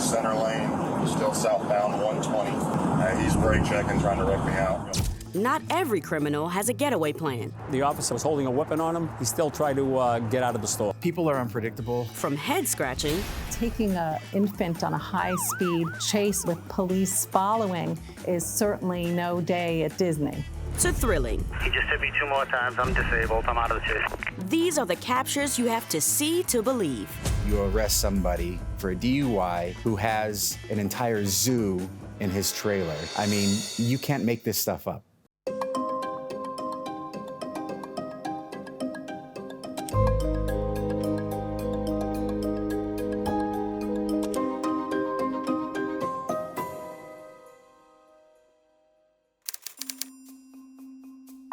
center lane, still southbound 120. He's brake checking, trying to wreck me out. Not every criminal has a getaway plan. The officer was holding a weapon on him. He still tried to get out of the store. People are unpredictable. From head scratching. Taking an infant on a high-speed chase with police following is certainly no day at Disney. To thrilling. He just hit me 2 more times. I'm disabled. I'm out of the chase. These are the captures you have to see to believe. You arrest somebody for a DUI who has an entire zoo in his trailer. I mean, you can't make this stuff up.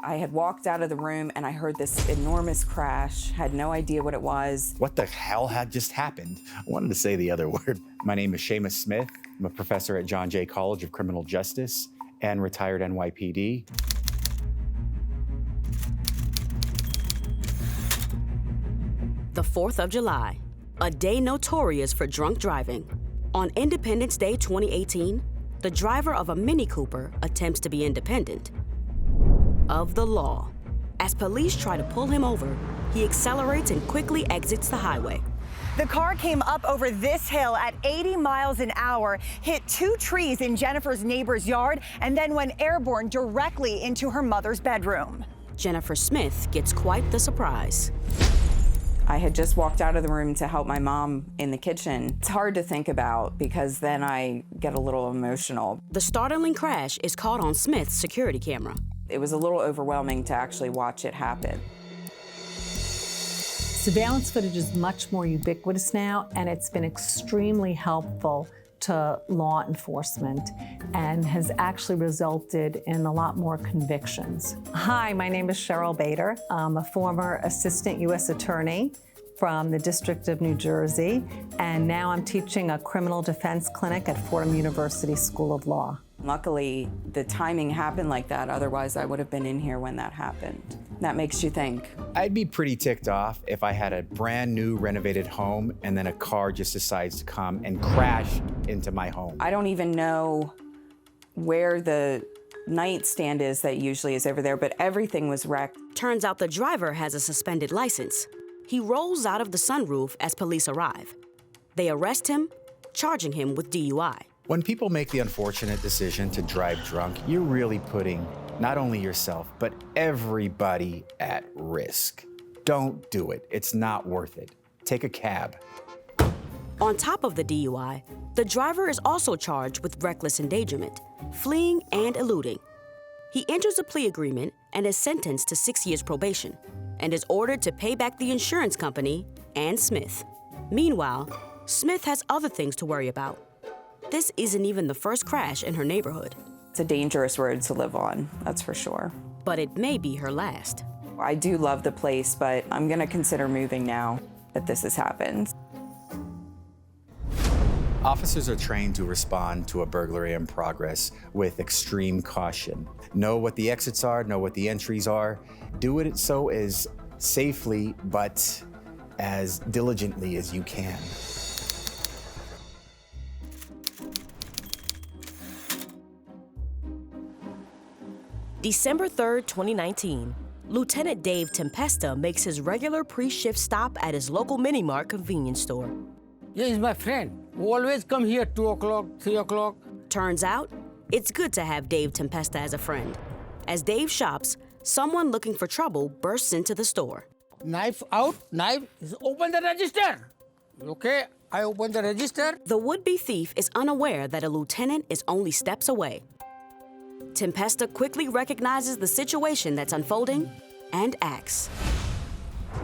I had walked out of the room and I heard this enormous crash, had no idea what it was. What the hell had just happened? I wanted to say the other word. My name is Seamus Smith. I'm a professor at John Jay College of Criminal Justice and retired NYPD. The 4th of July, a day notorious for drunk driving. On Independence Day 2018, the driver of a Mini Cooper attempts to be independent of the law. As police try to pull him over, he accelerates and quickly exits the highway. The car came up over this hill at 80 miles an hour, hit 2 trees in Jennifer's neighbor's yard, and then went airborne directly into her mother's bedroom. Jennifer Smith gets quite the surprise. I had just walked out of the room to help my mom in the kitchen. It's hard to think about because then I get a little emotional. The startling crash is caught on Smith's security camera. It was a little overwhelming to actually watch it happen. Surveillance footage is much more ubiquitous now, and it's been extremely helpful to law enforcement and has actually resulted in a lot more convictions. Hi, my name is Cheryl Bader. I'm a former assistant U.S. attorney from the District of New Jersey, and now I'm teaching a criminal defense clinic at Fordham University School of Law. Luckily, the timing happened like that, otherwise I would have been in here when that happened. That makes you think. I'd be pretty ticked off if I had a brand new renovated home and then a car just decides to come and crash into my home. I don't even know where the nightstand is that usually is over there, but everything was wrecked. Turns out the driver has a suspended license. He rolls out of the sunroof as police arrive. They arrest him, charging him with DUI. When people make the unfortunate decision to drive drunk, you're really putting not only yourself, but everybody at risk. Don't do it. It's not worth it. Take a cab. On top of the DUI, the driver is also charged with reckless endangerment, fleeing and eluding. He enters a plea agreement and is sentenced to 6 years probation and is ordered to pay back the insurance company and Smith. Meanwhile, Smith has other things to worry about. This isn't even the first crash in her neighborhood. It's a dangerous road to live on, that's for sure. But it may be her last. I do love the place, but I'm gonna consider moving now that this has happened. Officers are trained to respond to a burglary in progress with extreme caution. Know what the exits are, know what the entries are. Do it so as safely, but as diligently as you can. December 3rd, 2019. Lieutenant Dave Tempesta makes his regular pre-shift stop at his local Mini-Mart convenience store. Yeah, he's my friend. We always come here 2 o'clock, 3 o'clock. Turns out, it's good to have Dave Tempesta as a friend. As Dave shops, someone looking for trouble bursts into the store. Knife out, knife is open the register. Okay, I open the register. The would-be thief is unaware that a lieutenant is only steps away. Tempesta quickly recognizes the situation that's unfolding and acts.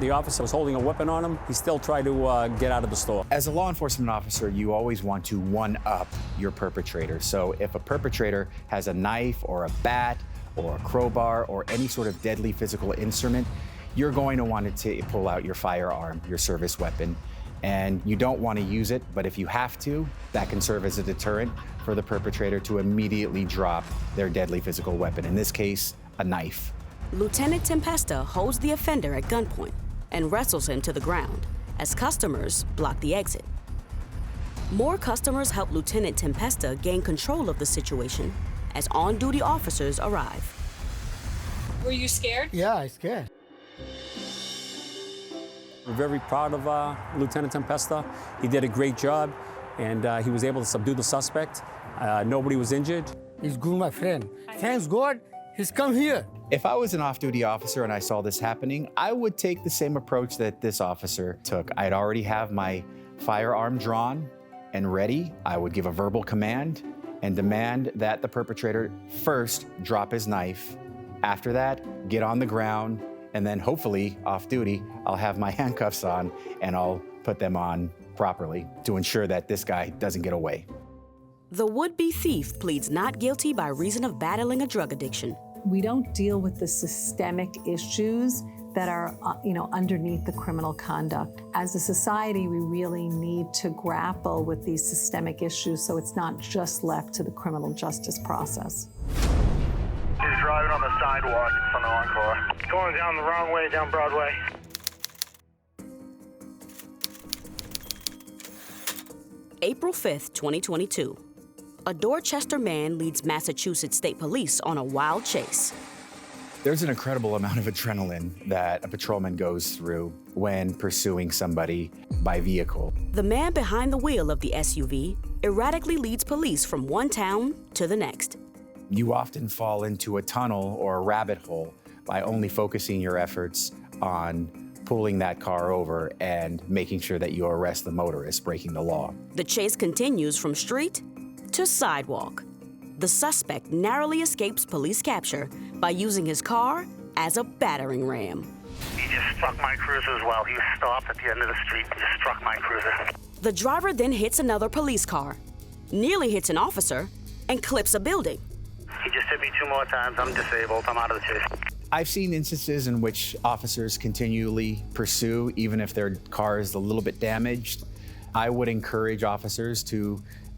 The officer was holding a weapon on him. He still tried to get out of the store. As a law enforcement officer, you always want to one-up your perpetrator. So if a perpetrator has a knife or a bat or a crowbar or any sort of deadly physical instrument, you're going to want to pull out your firearm, your service weapon. And you don't want to use it, but if you have to, that can serve as a deterrent for the perpetrator to immediately drop their deadly physical weapon, in this case, a knife. Lieutenant Tempesta holds the offender at gunpoint and wrestles him to the ground as customers block the exit. More customers help Lieutenant Tempesta gain control of the situation as on-duty officers arrive. Were you scared? Yeah, I'm scared. We're very proud of Lieutenant Tempesta. He did a great job, and he was able to subdue the suspect. Nobody was injured. He's good, my friend. Thanks God, he's come here. If I was an off-duty officer and I saw this happening, I would take the same approach that this officer took. I'd already have my firearm drawn and ready. I would give a verbal command and demand that the perpetrator first drop his knife. After that, get on the ground, and then hopefully, off-duty, I'll have my handcuffs on and I'll put them on properly to ensure that this guy doesn't get away. The would-be thief pleads not guilty by reason of battling a drug addiction. We don't deal with the systemic issues that are, underneath the criminal conduct. As a society, we really need to grapple with these systemic issues so it's not just left to the criminal justice process. He's driving on the sidewalk in front of Encore. Going down the wrong way down Broadway. April 5th, 2022. A Dorchester man leads Massachusetts State Police on a wild chase. There's an incredible amount of adrenaline that a patrolman goes through when pursuing somebody by vehicle. The man behind the wheel of the SUV erratically leads police from one town to the next. You often fall into a tunnel or a rabbit hole by only focusing your efforts on pulling that car over and making sure that you arrest the motorist breaking the law. The chase continues from street to sidewalk. The suspect narrowly escapes police capture by using his car as a battering ram. He just struck my cruiser as well. He stopped at the end of the street and just struck my cruiser. The driver then hits another police car, nearly hits an officer, and clips a building. He just hit me 2 more times. I'm disabled. I'm out of the chase. I've seen instances in which officers continually pursue, even if their car is a little bit damaged. I would encourage officers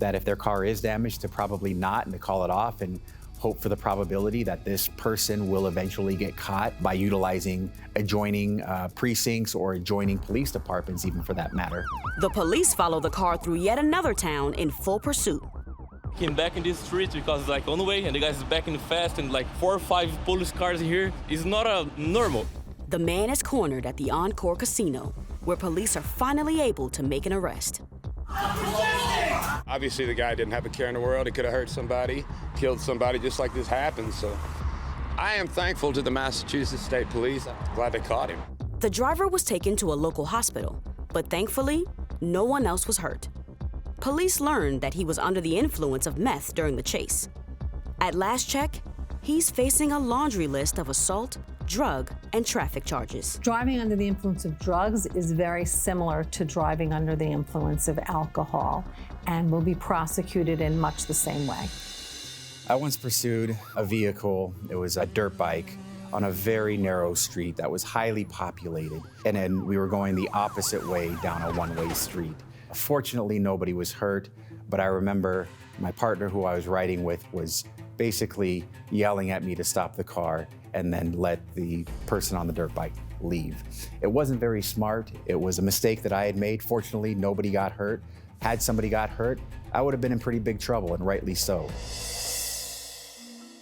that if their car is damaged, to probably not and to call it off and hope for the probability that this person will eventually get caught by utilizing adjoining precincts or adjoining police departments, even for that matter. The police follow the car through yet another town in full pursuit. Came back in this street because it's like on the way and the guy's backing fast and like 4 or 5 police cars here. It's not normal. The man is cornered at the Encore Casino, where police are finally able to make an arrest. Obviously, the guy didn't have a care in the world. He could have hurt somebody, killed somebody, just like this happened. So I am thankful to the Massachusetts State Police. I'm glad they caught him. The driver was taken to a local hospital, but thankfully, no one else was hurt. Police learned that he was under the influence of meth during the chase. At last check, he's facing a laundry list of assault, drug, and traffic charges. Driving under the influence of drugs is very similar to driving under the influence of alcohol and will be prosecuted in much the same way. I once pursued a vehicle, it was a dirt bike, on a very narrow street that was highly populated. And then we were going the opposite way down a one-way street. Fortunately, nobody was hurt, but I remember my partner who I was riding with was basically yelling at me to stop the car and then let the person on the dirt bike leave. It wasn't very smart. It was a mistake that I had made. Fortunately, nobody got hurt. Had somebody got hurt, I would have been in pretty big trouble, and rightly so.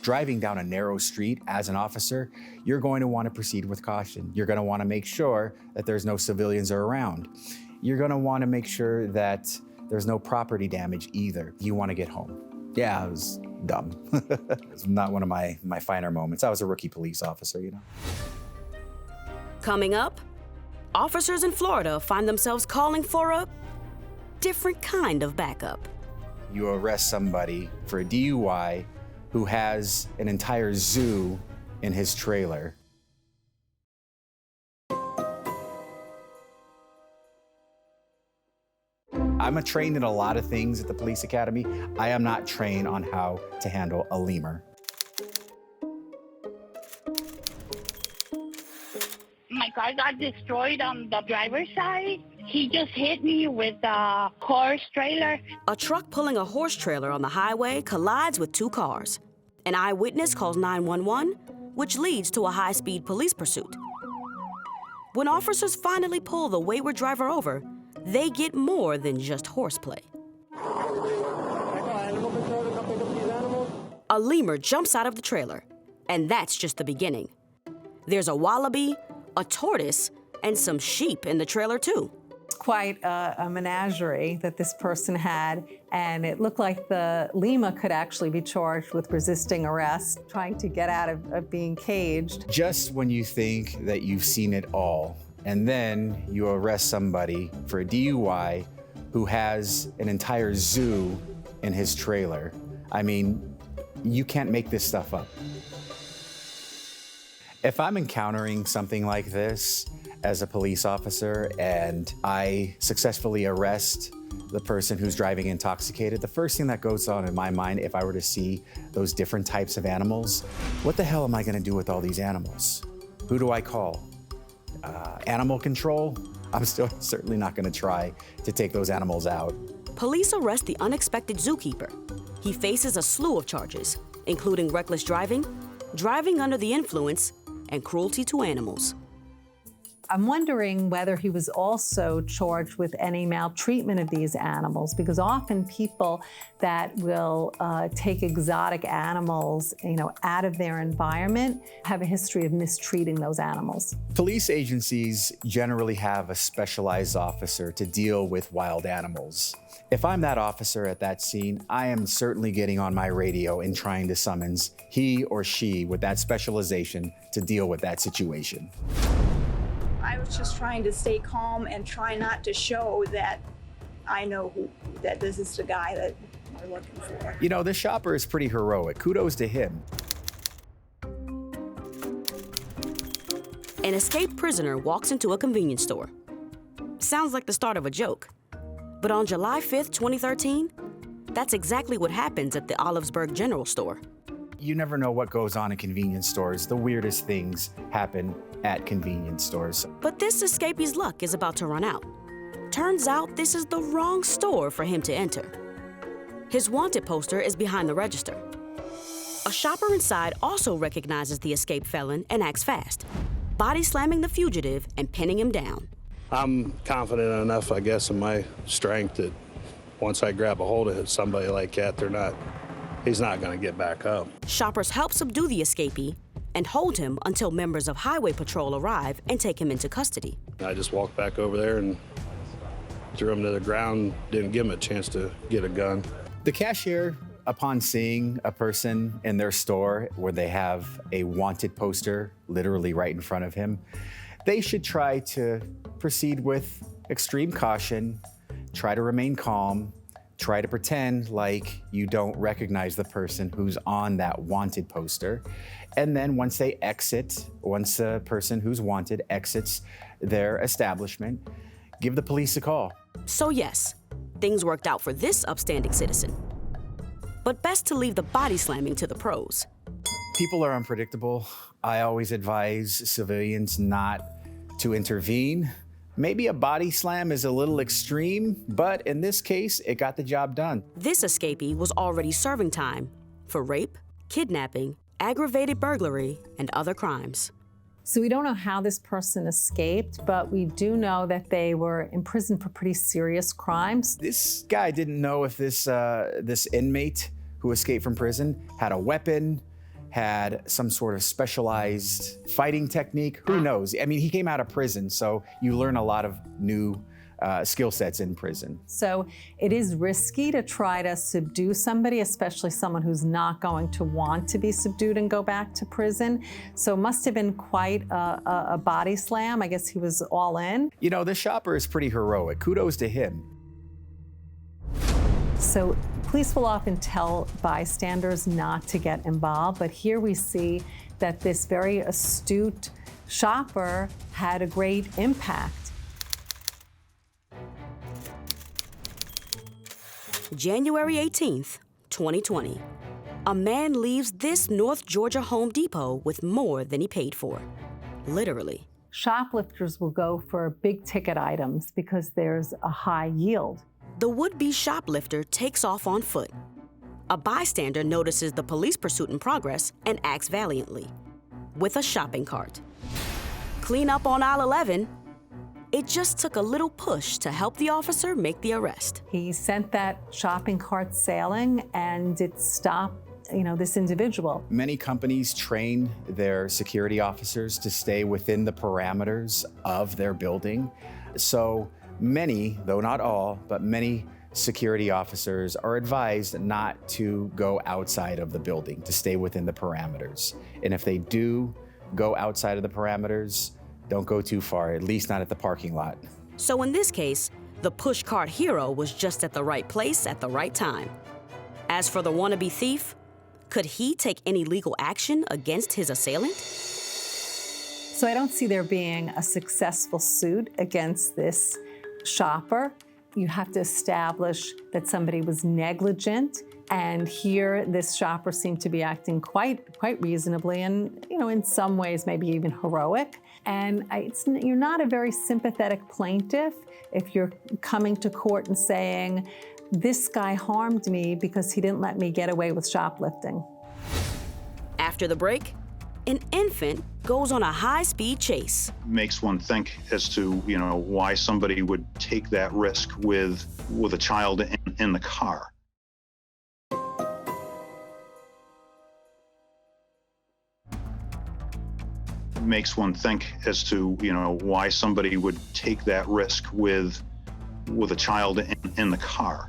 Driving down a narrow street as an officer, you're going to want to proceed with caution. You're going to want to make sure that there's no civilians around. You're going to want to make sure that there's no property damage either. You want to get home. Yeah, I was dumb. It's not one of my finer moments. I was a rookie police officer, you know. Coming up, officers in Florida find themselves calling for a different kind of backup. You arrest somebody for a DUI who has an entire zoo in his trailer. I'm trained in a lot of things at the police academy. I am not trained on how to handle a lemur. My car got destroyed on the driver's side. He just hit me with a horse trailer. A truck pulling a horse trailer on the highway collides with 2 cars. An eyewitness calls 911, which leads to a high-speed police pursuit. When officers finally pull the wayward driver over, they get more than just horseplay. A lemur jumps out of the trailer, and that's just the beginning. There's a wallaby, a tortoise, and some sheep in the trailer too. Quite a menagerie that this person had, and it looked like the lemur could actually be charged with resisting arrest, trying to get out of being caged. Just when you think that you've seen it all, and then you arrest somebody for a DUI who has an entire zoo in his trailer. I mean, you can't make this stuff up. If I'm encountering something like this as a police officer and I successfully arrest the person who's driving intoxicated, the first thing that goes on in my mind, if I were to see those different types of animals, what the hell am I gonna do with all these animals? Who do I call? Animal control? I'm still certainly not gonna try to take those animals out. Police arrest the unexpected zookeeper. He faces a slew of charges, including reckless driving, driving under the influence, and cruelty to animals. I'm wondering whether he was also charged with any maltreatment of these animals, because often people that will take exotic animals, out of their environment have a history of mistreating those animals. Police agencies generally have a specialized officer to deal with wild animals. If I'm that officer at that scene, I am certainly getting on my radio and trying to summons he or she with that specialization to deal with that situation. I was just trying to stay calm and try not to show that I know that this is the guy that we're looking for. This shopper is pretty heroic. Kudos to him. An escaped prisoner walks into a convenience store. Sounds like the start of a joke. But on July 5th, 2013, that's exactly what happens at the Olivesburg General Store. You never know what goes on in convenience stores. The weirdest things happen at convenience stores. But this escapee's luck is about to run out. Turns out this is the wrong store for him to enter. His wanted poster is behind the register. A shopper inside also recognizes the escaped felon and acts fast, body slamming the fugitive and pinning him down. I'm confident enough, I guess, in my strength that once I grab a hold of somebody like that, he's not going to get back up. Shoppers help subdue the escapee and hold him until members of Highway Patrol arrive and take him into custody. I just walked back over there and threw him to the ground, didn't give him a chance to get a gun. The cashier, upon seeing a person in their store where they have a wanted poster literally right in front of him, they should try to proceed with extreme caution, try to remain calm, try to pretend like you don't recognize the person who's on that wanted poster. And then once the person who's wanted exits their establishment, give the police a call. So yes, things worked out for this upstanding citizen. But best to leave the body slamming to the pros. People are unpredictable. I always advise civilians not to intervene. Maybe a body slam is a little extreme, but in this case, it got the job done. This escapee was already serving time for rape, kidnapping, aggravated burglary, and other crimes. So we don't know how this person escaped, but we do know that they were in prison for pretty serious crimes. This guy didn't know if this inmate who escaped from prison had a weapon, had some sort of specialized fighting technique. Who knows? I mean, he came out of prison, so you learn a lot of new skill sets in prison. So it is risky to try to subdue somebody, especially someone who's not going to want to be subdued and go back to prison. So it must have been quite a body slam. I guess he was all in. This shopper is pretty heroic. Kudos to him. So police will often tell bystanders not to get involved, but here we see that this very astute shopper had a great impact. January 18th, 2020. A man leaves this North Georgia Home Depot with more than he paid for. Literally. Shoplifters will go for big ticket items because there's a high yield. The would-be shoplifter takes off on foot. A bystander notices the police pursuit in progress and acts valiantly with a shopping cart. Clean up on aisle 11, It just took a little push to help the officer make the arrest. He sent that shopping cart sailing, and it stopped, this individual. Many companies train their security officers to stay within the parameters of their building. So many, though not all, but many security officers are advised not to go outside of the building, to stay within the parameters. And if they do go outside of the parameters, don't go too far, at least not at the parking lot. So in this case, the push cart hero was just at the right place at the right time. As for the wannabe thief, could he take any legal action against his assailant? So I don't see there being a successful suit against this shopper. You have to establish that somebody was negligent, and here this shopper seemed to be acting quite reasonably, and in some ways maybe even heroic. And you're not a very sympathetic plaintiff if you're coming to court and saying, this guy harmed me because he didn't let me get away with shoplifting. After the break, an infant goes on a high-speed chase. Makes one think as to, why somebody would take that risk with a child in the car. Makes one think as to, why somebody would take that risk with a child in the car.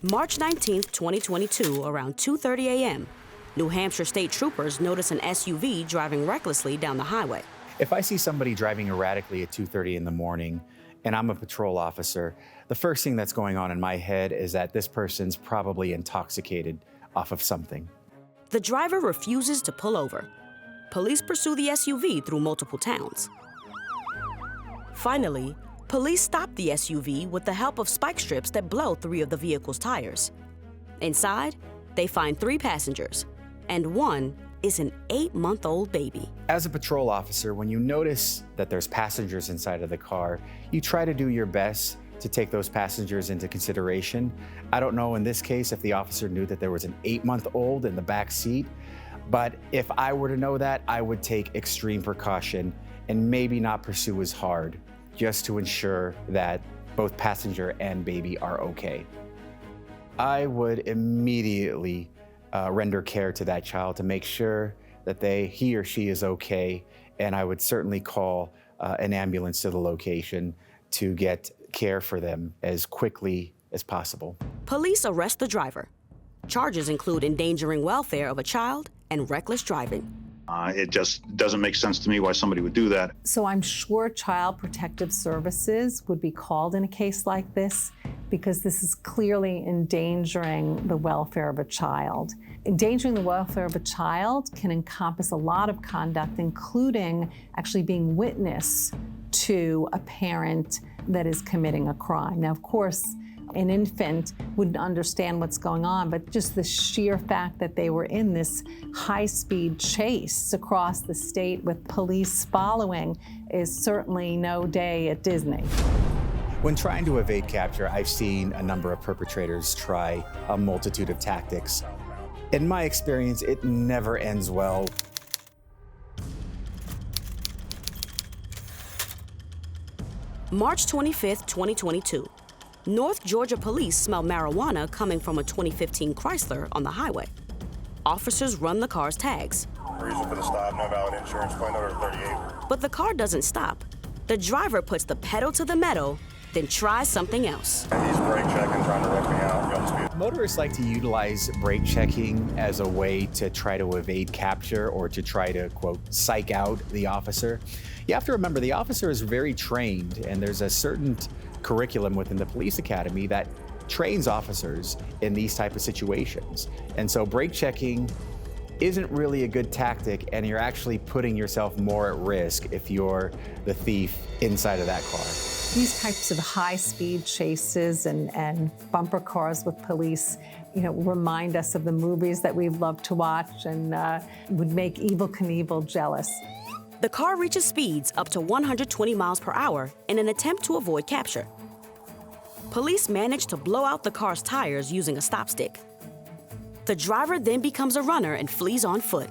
March 19th, 2022, around 2:30 a.m., New Hampshire state troopers notice an SUV driving recklessly down the highway. If I see somebody driving erratically at 2:30 in the morning and I'm a patrol officer, the first thing that's going on in my head is that this person's probably intoxicated off of something. The driver refuses to pull over. Police pursue the SUV through multiple towns. Finally, police stop the SUV with the help of spike strips that blow 3 of the vehicle's tires. Inside, they find 3 passengers, and one is an 8-month-old baby. As a patrol officer, when you notice that there's passengers inside of the car, you try to do your best to take those passengers into consideration. I don't know in this case if the officer knew that there was an 8-month-old in the back seat, but if I were to know that, I would take extreme precaution and maybe not pursue as hard, just to ensure that both passenger and baby are okay. I would immediately render care to that child to make sure that he or she is okay, and I would certainly call an ambulance to the location to get care for them as quickly as possible. Police arrest the driver. Charges include endangering welfare of a child and reckless driving. It just doesn't make sense to me why somebody would do that. So I'm sure Child Protective Services would be called in a case like this, because this is clearly endangering the welfare of a child. Endangering the welfare of a child can encompass a lot of conduct, including actually being witness to a parent that is committing a crime. Now, of course, an infant wouldn't understand what's going on, but just the sheer fact that they were in this high-speed chase across the state with police following is certainly no day at Disney. When trying to evade capture, I've seen a number of perpetrators try a multitude of tactics. In my experience, it never ends well. March 25th, 2022. North Georgia police smell marijuana coming from a 2015 Chrysler on the highway. Officers run the car's tags. Reason for the stop, no valid insurance, claim number 38. But the car doesn't stop. The driver puts the pedal to the metal, then tries something else. He's brake checking, trying to wreck me out. Motorists like to utilize brake checking as a way to try to evade capture or to try to, quote, psych out the officer. You have to remember the officer is very trained, and there's a certain curriculum within the police academy that trains officers in these type of situations. And so brake checking isn't really a good tactic, and you're actually putting yourself more at risk if you're the thief inside of that car. These types of high-speed chases and bumper cars with police, remind us of the movies that we've loved to watch and would make Evel Knievel jealous. The car reaches speeds up to 120 miles per hour in an attempt to avoid capture. Police manage to blow out the car's tires using a stop stick. The driver then becomes a runner and flees on foot.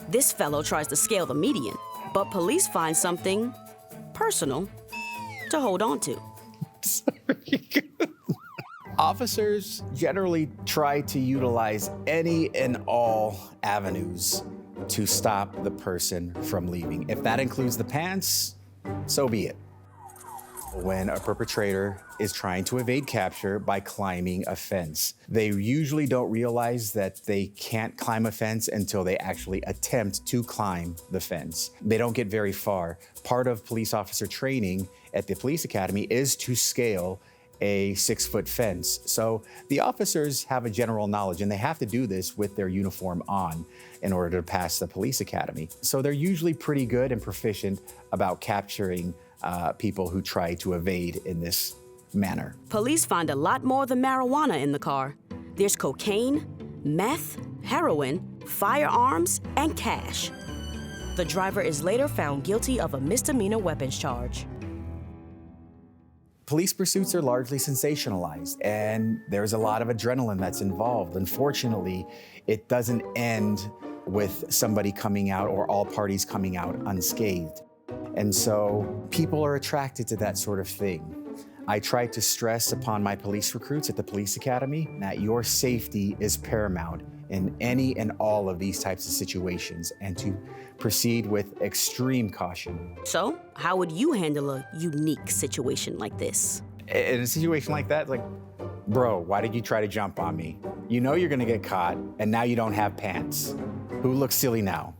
This fellow tries to scale the median, But police find something personal to hold on to. Officers generally try to utilize any and all avenues to stop the person from leaving. If that includes the pants, so be it. When a perpetrator is trying to evade capture by climbing a fence, they usually don't realize that they can't climb a fence until they actually attempt to climb the fence. They don't get very far. Part of police officer training at the police academy is to scale a 6-foot fence. So the officers have a general knowledge, and they have to do this with their uniform on in order to pass the police academy. So they're usually pretty good and proficient about capturing people who try to evade in this manner. Police find a lot more than marijuana in the car. There's cocaine, meth, heroin, firearms, and cash. The driver is later found guilty of a misdemeanor weapons charge. Police pursuits are largely sensationalized, and there's a lot of adrenaline that's involved. Unfortunately, it doesn't end with somebody coming out or all parties coming out unscathed. And so people are attracted to that sort of thing. I try to stress upon my police recruits at the police academy that your safety is paramount in any and all of these types of situations, and to proceed with extreme caution. So, how would you handle a unique situation like this? In a situation like that, like, bro, why did you try to jump on me? You know you're gonna get caught, and now you don't have pants. Who looks silly now?